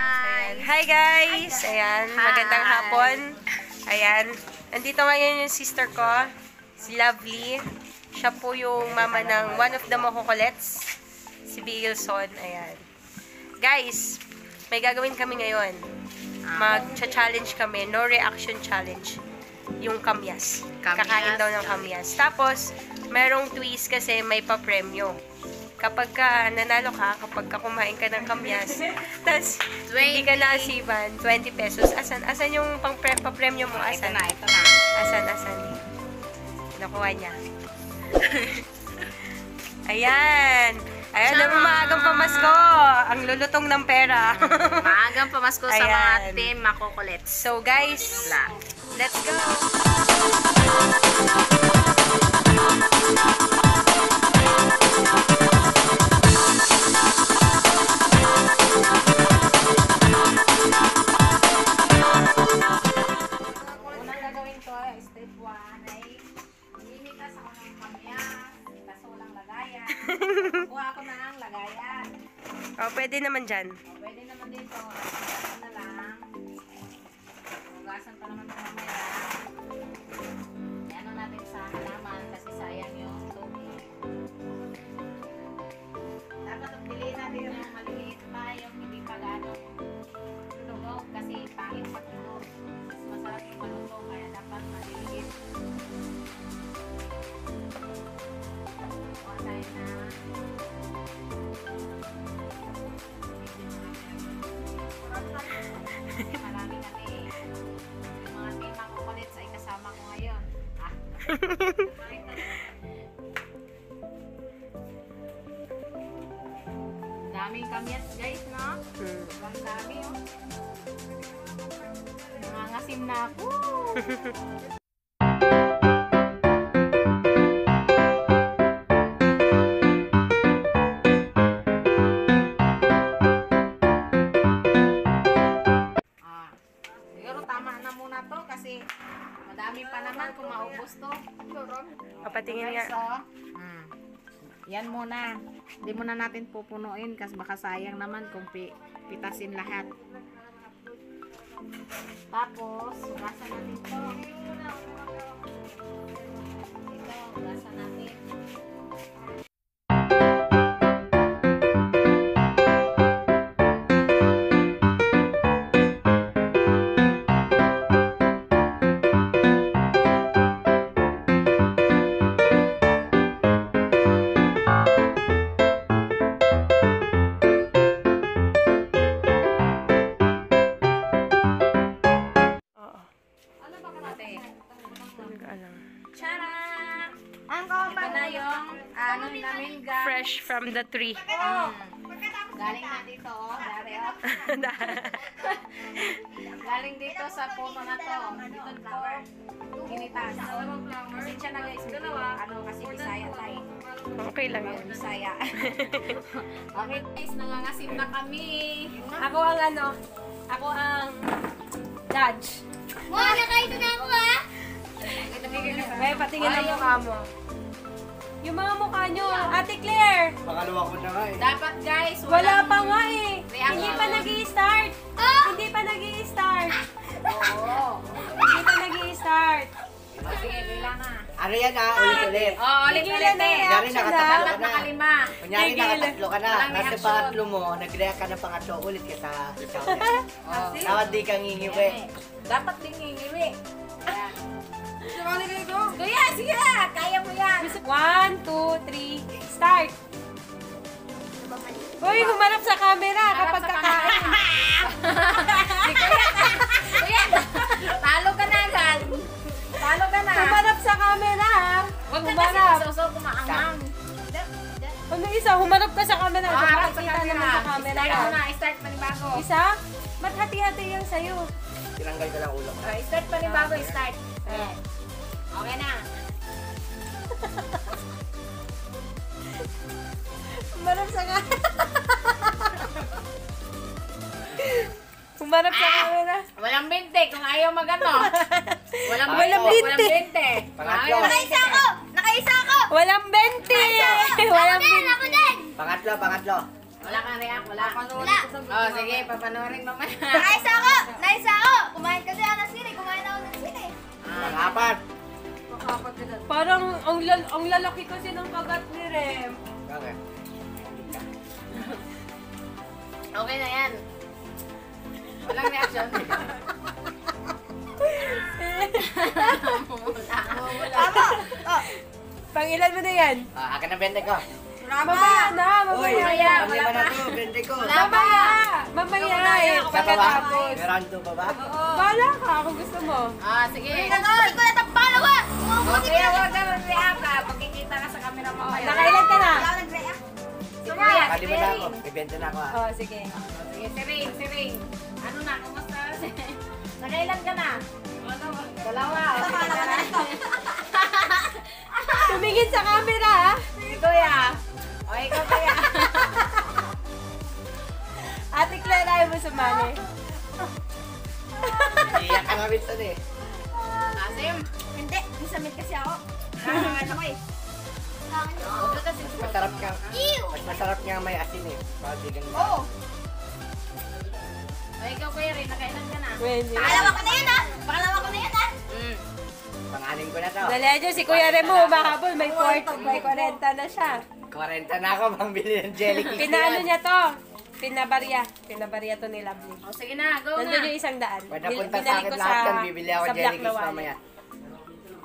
Ayan. Hi guys! Ayan, magandang hapon. Ayan, nandito ngayon yung sister ko, si Lovely. Siya po yung mama ng one of the Mokokolets, si Bilson. Ayan. Guys, may gagawin kami ngayon. Mag-challenge kami, no reaction challenge. Yung kamyas. Kakain daw ng kamyas. Tapos, merong twist kasi may pa-premyo. Kapag ka nanalo ka, kapag ka kumain ka ng kamyas, tas hindi ka naasiban, 20 pesos. Asan yung pa-premyo mo? Asan? Ito na. Asan? Nakuha niya. Ayan. Ayan na maagang pamasko. Ang lulutong ng pera. Maagang pamasko sa mga Ayan. team Mokokolets. So guys, let's go! Unang gagawin ko, step 1 ay limitas ako ng kamyas, kaso walang lagayan. Kuha ako na ang lagayan. Oh, pwede naman dyan. Pwede naman dito, hugasan na lang. Hugasan pa naman ito mamaya. Ano natin sa halaman kasi sayang yung tubig. Dapat piliin natin yung maliit pa, yung hindi pa gano'ng lunog kasi pangit pag lunog. Mas masarap yung maluto kaya dapat maliit. Kuha tayo na marami kami. Yung mga team Mokokolets ay kasama ko ngayon. Daming kamyas guys, no? Sobrang dami, oh. Nangangasim na ako. Siguro tama na muna to kasi madami pa naman kung maubos to. Papatingin nga. So, yan muna. Hindi muna natin pupunuin kasi baka sayang naman kung pitasin lahat. Tapos, hugasan natin to. Ito, hugasan natin. Tara! Ang ito na yung ano namin guys. Fresh from the tree. Galing na dito, oh. Dari, oh. Galing dito sa puno na to. Dito to. Ginitas. Pasensya na guys. Ano kasi Bisaya tayo. Okay lang yun. Bisaya. Okay guys, nangangasim na kami. Ako ang judge. Wow, nakaito na ako ha! May patingin ang mukha mo. Yung mga mukha nyo, Ate Claire. Pangalawa ko na nga eh. Dapat guys, Wala pa nga eh. Reaction. Hindi pa nag-i-start. Oh! Hindi pa nag-i-start. Oo. Hindi pa nag-i-start. Sige, bilang na. Ano yan ha? Ulit-ulit. Oo, ulit-ulit eh. Kunyari nakatatlo Dapat ka na. nakalima. Kunyari nakatatlo ka na. Walang Nasa reaction. pangatlo mo, nag-react ka ng pangatlo ulit ka sa isaw niya. Oh. Dapat di kang ngingiwi. Dapat din ngingiwi. Ayan. Kuya, sige na. Kaya mo yan. 1, 2, 3, start. Uy, humarap sa camera kapag kakain. Kuya, talo ka na agad. Talo ka na. Humarap sa camera ha. Huwag ka kasi masuso kumaangang. Ano isa? Humarap ka sa camera. Harap sa Makikita naman sa camera. Start mo na. Start panibago. Isa? Ba't hati-hati yung sayo? Tinanggal ka lang ulo mo. Start panibago. Start. Okay na. Humarap sa camera. Humarap sa camera. Walang 20 kung ayaw magano. Walang Walang 20. Pangatlo. Nakaisa ako! Nakaisa ako! Walang 20! Walang Ako din! Ako din! Pangatlo. Wala Wala kang react, wala. Wala. Oh, sige, papanoorin mamaya. Nice ako! Nice ako! Kumain kasi ako ng sili. Kumain ako ng sili. Pang-apat. Parang ang lalaki kasi ng kagat ni Rem. Bakit? Okay na yan. Walang reaction. Tama! Oh, Pang ilan mo na yan? Akin na 20 ko. Mamaya na, Uy, mamaya. pang-lima na to, 20 ko. Mamaya. Mamaya na eh. Sa baba? Pagkatapos. Meron to baba? Bahala ka kung gusto mo. Ah, sige. hindi ko na itang palawa! Okay, huwag ka mag-react ha. Pagkikita ka sa camera mamaya. Nakailan ka na? Wala akong nag-react. Si Kuya, si Kalima na ako. Ring. May 20 na ako Oh, sige. Sige, si Ring. Ano na, kumusta? Nakailan ka na? Dalawa. Okay ka na. Tumingin sa camera ha. Si Kuya. O, ikaw Kuya. Ate Claire, ayaw mo sumali. Iyak ka na minsan eh. Asim. Hindi, disamit kasi ako. Ano ko eh. Huwag ka kasi Masarap ka. Ew! Mas masarap nga may asin eh. Pag-bigan mo. Oo! O, ikaw Kuya Ring, nakailan ka na? Pwede. Pakalawa ko na yun ha! Pakalawa ko na yun ha! Pang-anim ko na to. Dali aja, si Kuya Remo, umahabol. May 40 na siya. 40 na ako pang bili ng jelly cake. Pinaano niya to? Pinabarya. Pinabarya to ni Lovely. O, sige na, go na. Nandun yung 100. Pinapunta sa Binalik akin ko lahat yan, bibili ako sa jelly black na cakes wallet. mamaya.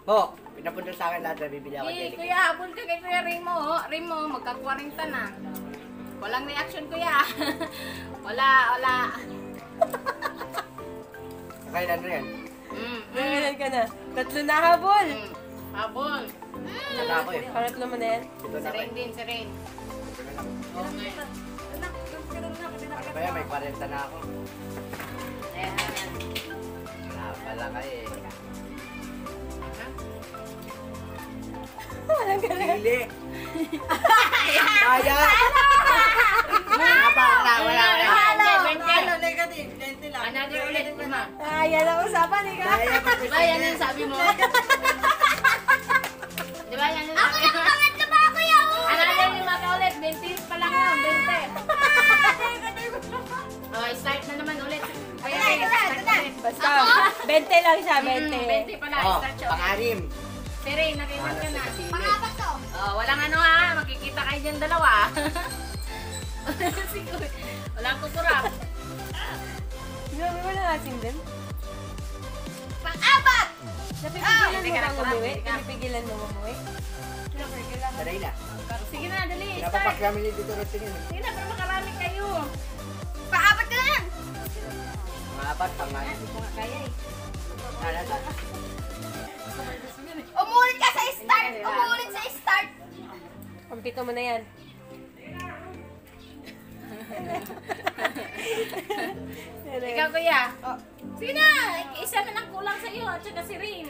Ho, pinapunta sa akin lahat, bibili ako Eh, jelly cakes. Kuya, habol ka kay Kuya Ring mo. Ring mo, magka-40 na. Walang reaction, Kuya. Wala. Kailan na yan? Nangilan ka na. Tatlo na habol. Habol. Wala ako eh. Pangatlo mo na yan. Ito Si na Ring din, si Ring. Okay. Ano ba yan? May 40 na ako. Ayan. Wala pala kayo eh. Walang ka na. Pili! Kaya! Wala. Another ulit, Ima. Yan ang usapan, ikaw. Kaya pa Diba yan yung sabi mo? Diba yan yung sabi mo? Pangatlo ba ako yaw? Another lima ka ulit. 20 pa lang yun, 20. Okay, start na naman ulit. Kaya Ito na. Basta, 20 lang siya, 20. 20 pala, Oh, start siya. pang-anim. Pero nakilan ka na. Pangapat to. Oh, walang ano ha, makikita kayo dyan dalawa. Walang kukurap. Wala asin din. Pangapat! Napipigilan hindi mo ka bang nagkurap, umuwi? hindi ka. Napipigilan mo umuwi? Sanay na. Sige na, dali, start. Pinapapak namin ni Tito Rutin yun. Sige na, para makarami kayo. Pangapat ka na yan! Pang-apat, pang-anim. Hindi ko nga kaya eh. Umulit ka sa start! Umulit sa start! Pampito mo na yan. Ikaw kuya. Sige na, isa na lang kulang sa iyo at saka si Rin.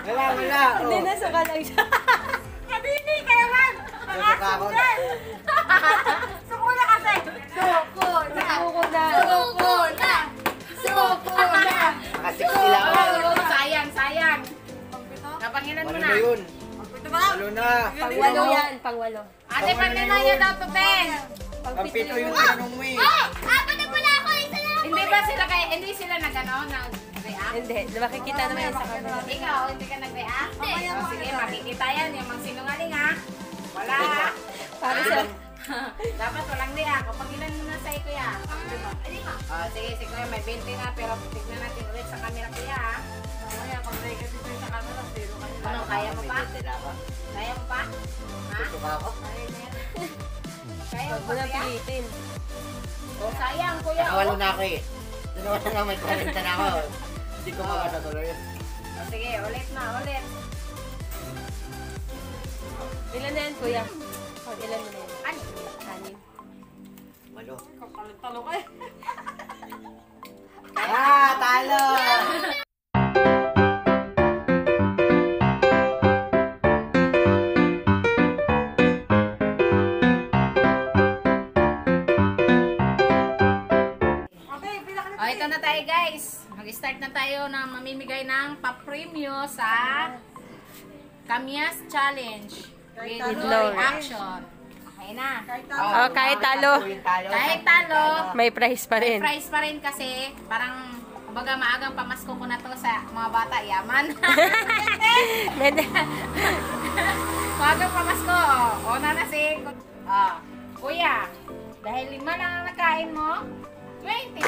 Wala. Hindi na, suka lang siya. Kadini ka naman! Suka ako. Suko na kasi! Suko na! Suko na. Suko na! Suko na! Naka-60 lang ako. Sayang! Napangilan mo Ano na. na yun? Walo na. Pangwalo yan, pangwalo. Ate, pangnilan niya daw to, Ben. Pampito yung tanong mo eh. Oh! Apat na pala ako! Isa na lang! Hindi sila nag-ano, nag-react? Hindi, makikita naman yan sa camera. Ikaw, hindi ka nag-react? Hindi. O, sige, makikita yan. Yung mga sinungaling ha. Wala. Para sa... Dapat walang react. Kapag ilan na sa kuya. Lima. Sige, si kuya may 20 na. Pero tignan natin ulit sa camera kuya ha. Ano, kaya mo pa? Kaya mo pa? Ha? Suka ako. Kaya mo Huwag mo pa na kuya? pilitin. O, sayang kuya. Nakawalo na ako eh. Dalawa na nga may 40 na ako. Hindi ko makakatuloy. O, sige, ulit na, ulit. Ilan na yan, kuya? Pag ilan mo na yan? Ano? Anim. Walo. Talo ka eh. Talo! ito na tayo guys. Mag-start na tayo na mamimigay ng pa-premyo sa Kamyas Challenge with Lord. reaction. Okay na. Oh, kahit talo, Kahit talo, may prize pa may rin. prize pa rin kasi parang kumbaga maagang pamasko ko na to sa mga bata yaman. Maagang pamasko. O na si Kuya, dahil 5 lang ang nakain mo, 20,000.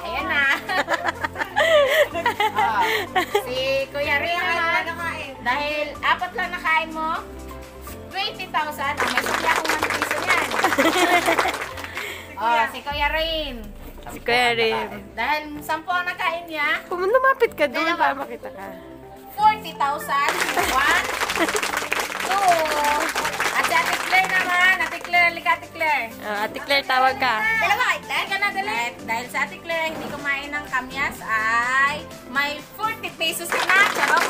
Ayan na. Si Kuya Rin naman, dahil 4 lang nakain mo, 20,000. May sukli akong 1 piso yan. Si Kuya Rin. Si Kuya Rim. Dahil 10 ang nakain niya, Kung lumapit ka doon, para makita ka. 40,000. 1, 2. At si Ate Claire naman. Ate Claire, halika Ate Claire. Ate Claire, tawag ka. Dalawa, Claire ka na dali. Dahil sa Ate Claire, hindi kumain ng kamyas ay may 40 pesos ka na. Charot.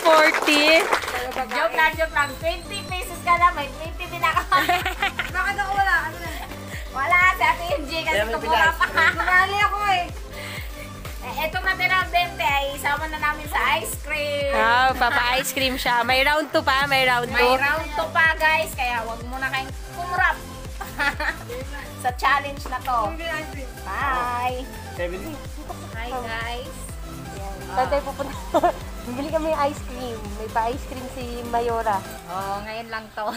Wow, 40. Joke lang. 20 pesos ka na, may 20 din ako. Bakit ako wala? Ano na? Wala, si Ate MJ kasi Kaya may kumura bilas. pa. Bumali ako eh. Etong natirang 20 ay isama na namin sa ice cream. Papa-ice cream siya. May round 2 pa, may round 2. May round 2 pa guys, kaya wag muna kayong kumurap sa challenge na to. Bye! Hi guys! Tatay pupunta. Bibili kami ng ice cream. May pa-ice cream si Mayora. Oh, ngayon lang to.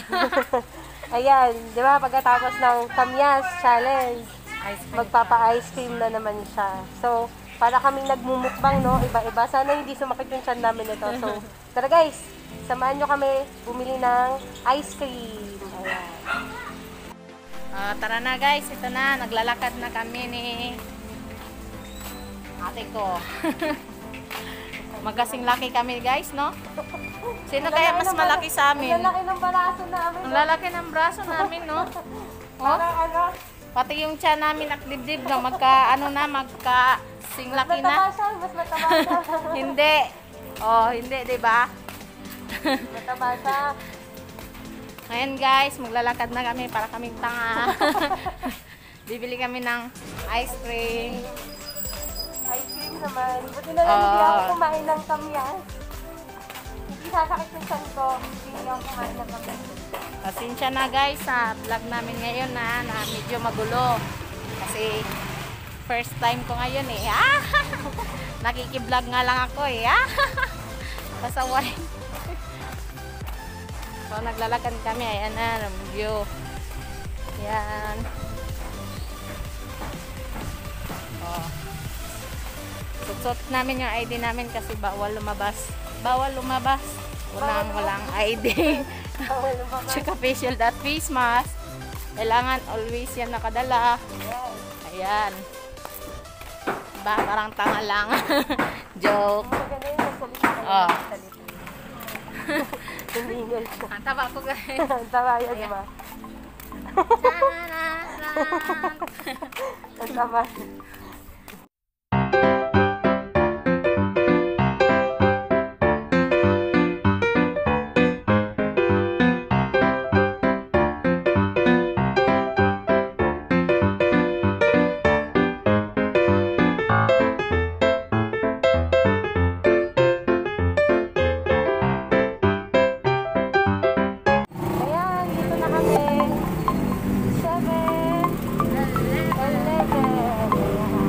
Ayan, di ba, pagkatapos ng Kamyas Challenge, Ice cream. magpapa-ice cream na naman siya. So, para kaming nagmumukbang, no? Iba-iba. Sana hindi sumakit yung tiyan namin ito. So, tara guys, samahan nyo kami bumili ng ice cream. Ayan. Tara na guys, ito na. Naglalakad na kami ni ate ko. Magkasing laki kami guys, no? Sino kaya mas malaki sa amin? Ang lalaki ng baraso namin. Ang lalaki ng braso namin, no? Oh? Ano? Pati yung tiyan namin nakdibdib na magka singlaki na. Mataba siya, mas mataba siya. Hindi. Oh, hindi, 'di ba? Mataba siya. Ngayon guys, maglalakad na kami para kaming tanga. Bibili kami ng ice cream. Ice cream naman. Buti na lang hindi ako kumain ng kamyas. Hindi sasakit yung tiyan ko. Hindi ako kumain ng kamyas. Pasensya na guys sa vlog namin ngayon na medyo magulo. Kasi first time ko ngayon eh. Nakiki-vlog nga lang ako eh. Pasaway. So naglalakad kami. Ayan na, review. Yan. Oh. Sutsot namin yung ID namin kasi bawal lumabas. Bawal lumabas. Walang ID. Tsaka facial dot face mask. Kailangan always yan nakadala. Ayan. Diba? Parang tanga lang. Joke. Maganda yung nagsalita kayo. Oh. Tumingol siya. Ang taba ko guys. Ang taba yan, diba? Ang taba. Ayan, dito na kami. 7, 11. Ayan.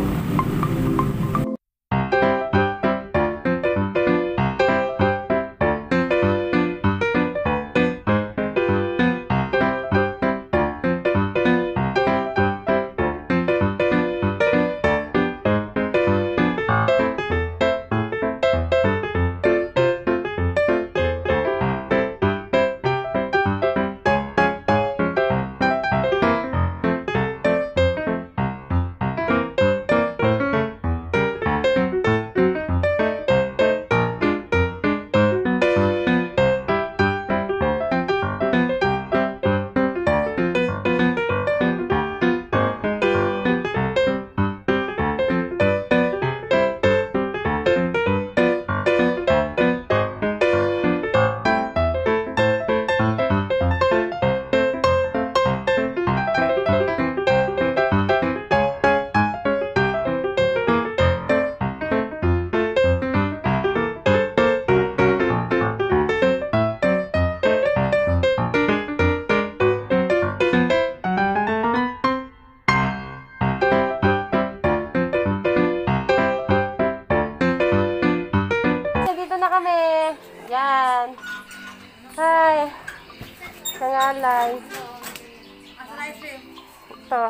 Ito.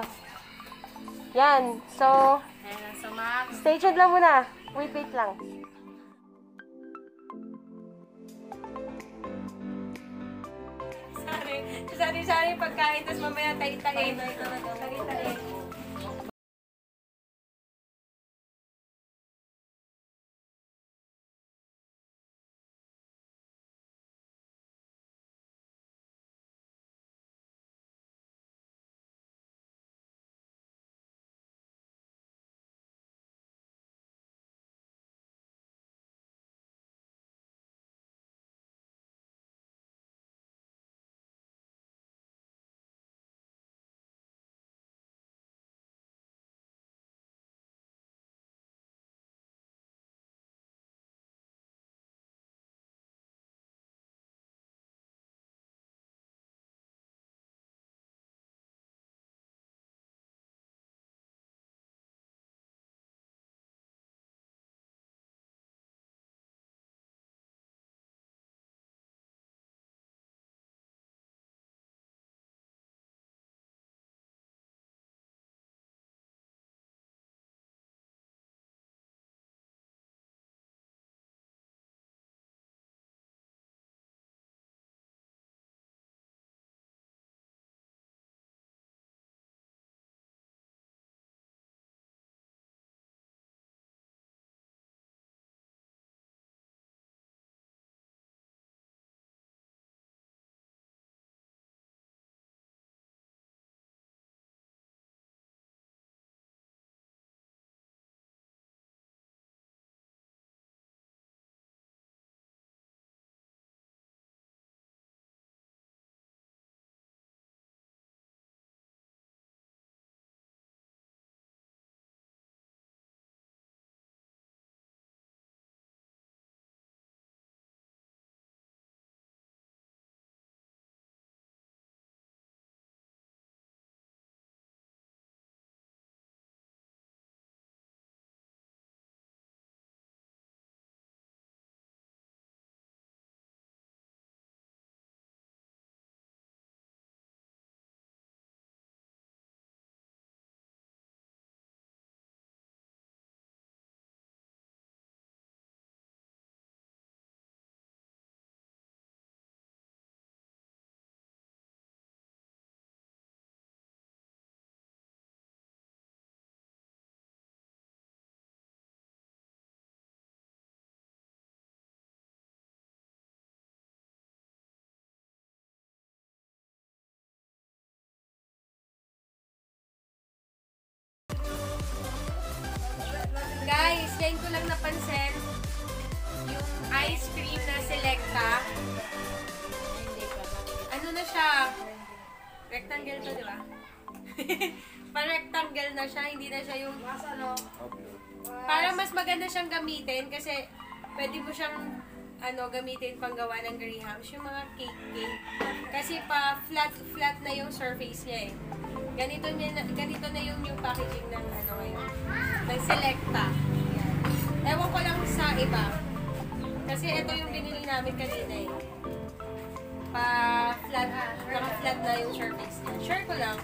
Yan. So, Ayan, so ma'am. stay tuned lang muna. Wait lang. Sorry pagkain, tapos mamaya tayo-tayin. Tayo-tayin. Guys, ngayon ko lang napansin yung ice cream na Selecta. Ano na siya? Rectangle to, di ba? Pa-rectangle na siya, hindi na siya yung para mas maganda siyang gamitin kasi pwede mo siyang gamitin panggawa ng grahams, yung mga cake. Kasi flat na yung surface niya eh. Ganito na yung new packaging ng ngayon. Ng Selecta. Yan. Ewan ko lang sa iba. Kasi ito yung binili namin kanina eh. Naka-flat na yung surface niya. Share ko lang.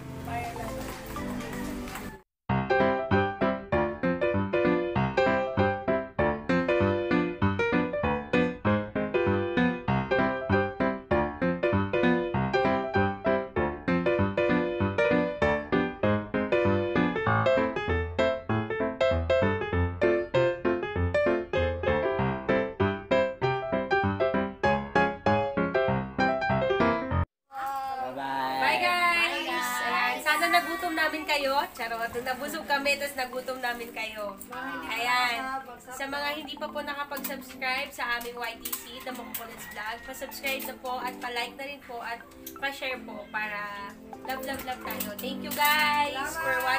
Bye guys! Ayan, sana nagutom namin kayo. Charot, nabusog kami, tapos nagutom namin kayo. Ayan, sa mga hindi pa po nakapag-subscribe sa aming YTC, The Mokukulets Vlog, pa-subscribe na po at pa-like na rin po at pa-share po para love tayo. Thank you guys for watching.